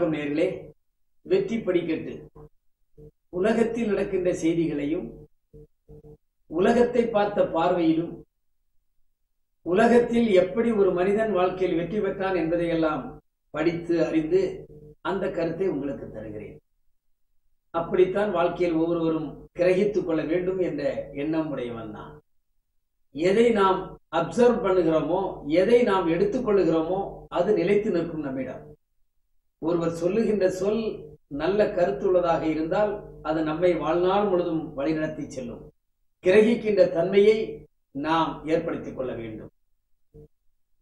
வணக்கம் நேயர்களே. வெற்றி படிக்கட்டு உலகத்தில் நடக்கின்ற செய்திகளையும் உலகத்தை பார்த்த பார்வையிலும் உலகத்தில் எப்படி ஒரு மனிதன் வாழ்க்கையில் வெற்றி பெற்றான் என்பதையெல்லாம் படித்து அறிந்து அந்த கருத்தை உங்களுக்கு தருகிறேன். அப்படித்தான் வாழ்க்கையில் ஒவ்வொருவரும் கிரகித்துக் கொள்ள வேண்டும் என்ற எண்ணம் உடையவன் தான். எதை நாம் அப்சர்வ் பண்ணுகிறோமோ, எதை நாம் எடுத்துக்கொள்ளுகிறோமோ அது நிலைத்து நிற்கும் நம்மிடம். ஒருவர் சொல்லுகின்ற சொல் நல்ல கருத்துள்ளதாக இருந்தால் அது நம்மை வாழ்நாள் முழுதும் வழிநடத்தி செல்லும். கிரகிக்கின்ற தன்மையை நாம் ஏற்படுத்திக் கொள்ள வேண்டும்.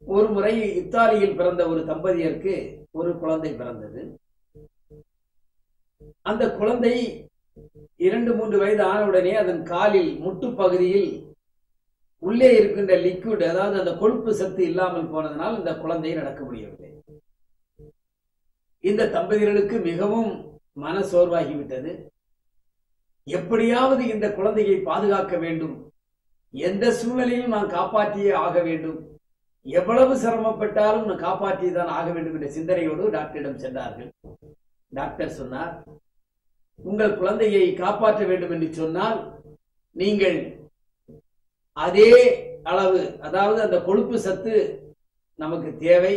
ஒரு முறை இத்தாலியில் பிறந்த ஒரு தம்பதியருக்கு ஒரு குழந்தை பிறந்தது. அந்த குழந்தை 2-3 வயது ஆனவுடனே அதன் காலில் முட்டு பகுதியில் உள்ளே இருக்கின்ற லிக்விட், அதாவது அந்த கொழுப்பு சத்து இல்லாமல் போனதனால் இந்த குழந்தை நடக்க முடியவில்லை. இந்த தம்பதியர்களுக்கு மிகவும் மன சோர்வாகிவிட்டது. எப்படியாவது இந்த குழந்தையை பாதுகாக்க வேண்டும், எந்த சூழ்நிலையும் நான் காப்பாற்றியே ஆக வேண்டும், எவ்வளவு சிரமப்பட்டாலும் நான் காப்பாற்றியதான் ஆக வேண்டும் என்ற சிந்தனையோடு டாக்டரிடம் சென்றார்கள். டாக்டர் சொன்னார், உங்கள் குழந்தையை காப்பாற்ற வேண்டும் என்று சொன்னால் நீங்கள் அதே அளவு, அதாவது அந்த கொழுப்பு சத்து நமக்கு தேவை.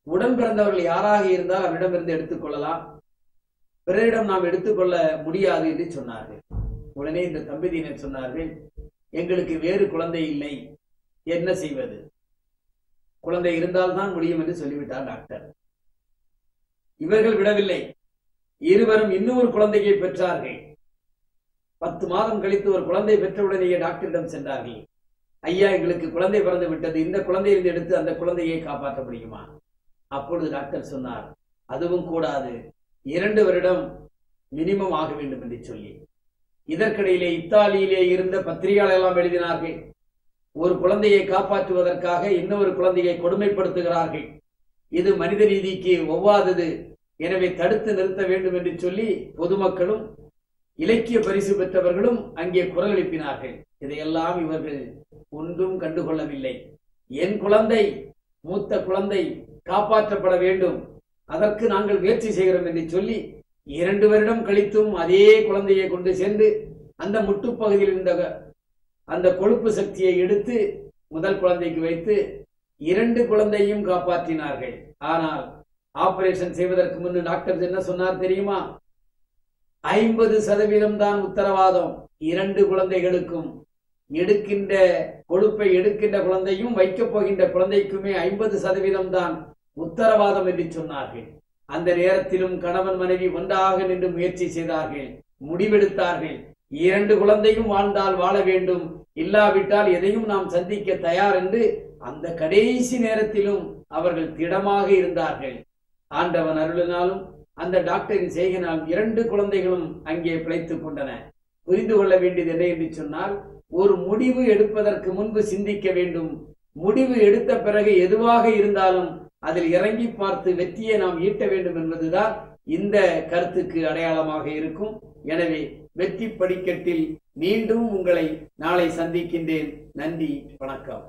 உடன் பிறந்தவர்கள் யாராக இருந்தால் அவரிடமிருந்து எடுத்துக்கொள்ளலாம், பிறரிடம் நாம் எடுத்துக்கொள்ள முடியாது என்று சொன்னார்கள். உடனே இந்த தம்பதியினர் சொன்னார்கள், எங்களுக்கு வேறு குழந்தை இல்லை, என்ன செய்வது? குழந்தை இருந்தால்தான் முடியும் என்று சொல்லிவிட்டார் டாக்டர். இவர்கள் விடவில்லை, இருவரும் இன்னொரு குழந்தையை பெற்றார்கள். 10 மாதம் கழித்து ஒரு குழந்தை பெற்றவுடனேயே டாக்டரிடம் சென்றார்கள். ஐயா, எங்களுக்கு குழந்தை பிறந்து விட்டது, இந்த குழந்தையிலிருந்து எடுத்து அந்த குழந்தையை காப்பாற்ற முடியுமா? அப்பொழுது டாக்டர் சொன்னார், அதுவும் கூடாது, 2 வருடம் மினிமம் ஆக வேண்டும் என்று சொல்லி. இதற்கிடையிலே இத்தாலியிலே இருந்த பத்திரிகையாளர் எல்லாம் எழுதினார்கள், ஒரு குழந்தையை காப்பாற்றுவதற்காக இன்னொரு குழந்தையை கொடுமைப்படுத்துகிறார்கள், இது மனித நீதிக்கு ஒவ்வாதது, எனவே தடுத்து நிறுத்த வேண்டும் என்று சொல்லி பொதுமக்களும் இலக்கிய பரிசு பெற்றவர்களும் அங்கே குரல் எழுப்பினார்கள். இதையெல்லாம் இவர்கள் ஒன்றும் கண்டுகொள்ளவில்லை. என் குழந்தை, மூத்த குழந்தை காப்பாற்றப்பட வேண்டும், அதற்கு நாங்கள் முயற்சி செய்கிறோம் என்று சொல்லி 2 வருடம் கழித்தும் அதே குழந்தையை கொண்டு சென்று அந்த முட்டுப்பகுதியில் இருந்த அந்த கொழுப்பு சக்தியை எடுத்து முதல் குழந்தைக்கு வைத்து 2 குழந்தையும் காப்பாற்றினார்கள். ஆனால் ஆபரேஷன் செய்வதற்கு முன்பு டாக்டர் என்ன சொன்னார் தெரியுமா? 50% தான் உத்தரவாதம் 2 குழந்தைகளுக்கும். எடுக்கின்ற கொழுப்பை எடுக்கின்ற குழந்தையும் வைக்கப் போகின்ற குழந்தைக்குமே 50% தான் உத்தரவாதம் என்று சொன்னார்கள். அந்த நேரத்திலும் கணவன் மனைவி ஒன்றாக நின்று முயற்சி செய்தார்கள், முடிவெடுத்தார்கள். 2 குழந்தையும் வாழ்ந்தால் வாழ வேண்டும், இல்லாவிட்டால் எதையும் நாம் சந்திக்க தயார் என்று அந்த கடைசி நேரத்திலும் அவர்கள் திடமாக இருந்தார்கள். ஆண்டவன் அருளினாலும் அந்த டாக்டரின் செய்கையினால் 2 குழந்தைகளும் அங்கே பிழைத்துக் கொண்டன. புரிந்து கொள்ள வேண்டியது என்ன என்று சொன்னால், ஒரு முடிவு எடுப்பதற்கு முன்பு சிந்திக்க வேண்டும். முடிவு எடுத்த பிறகு எதுவாக இருந்தாலும் அதில் இறங்கி பார்த்து வெற்றியை நாம் ஈட்ட வேண்டும் என்பதுதான் இந்த கருத்துக்கு அடையாளமாக இருக்கும். எனவே வெற்றி படிக்கட்டில் மீண்டும் உங்களை நாளை சந்திக்கின்றேன். நன்றி, வணக்கம்.